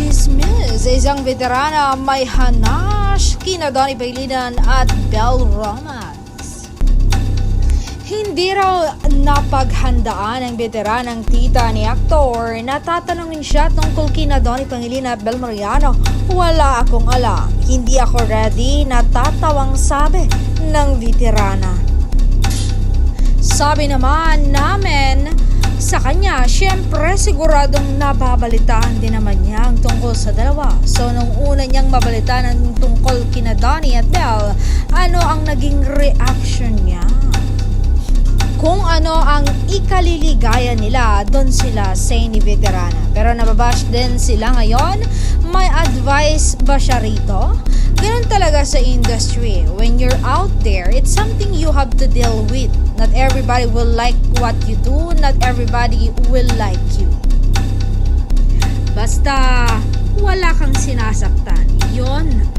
Chismis, isang veterana may hanash kina Donnie Pangilinan at Belle Romance. Hindi raw napaghandaan ng veteranang tita ni aktor na tatanungin siya tungkol kina Donnie Pangilinan at Belle Mariano. Wala akong alam, hindi ako ready, natatawang sabi ng veterana. Sabi naman namin sa kanya, syempre siguradong nababalitaan din naman niya ang tungkol sa dalawa. So nung una niyang mabalitaan ang tungkol kina Donnie at Belle, ano ang naging reaction niya? Kung ano ang ikaliligaya nila, doon sila say ni veterana. Pero nababash din sila ngayon. May advice ba siya rito? Ganun talaga sa industry. When you're out there, it's something you have to deal with. Not everybody will like what you do. Not everybody will like you. Basta wala kang sinasaktan. Yon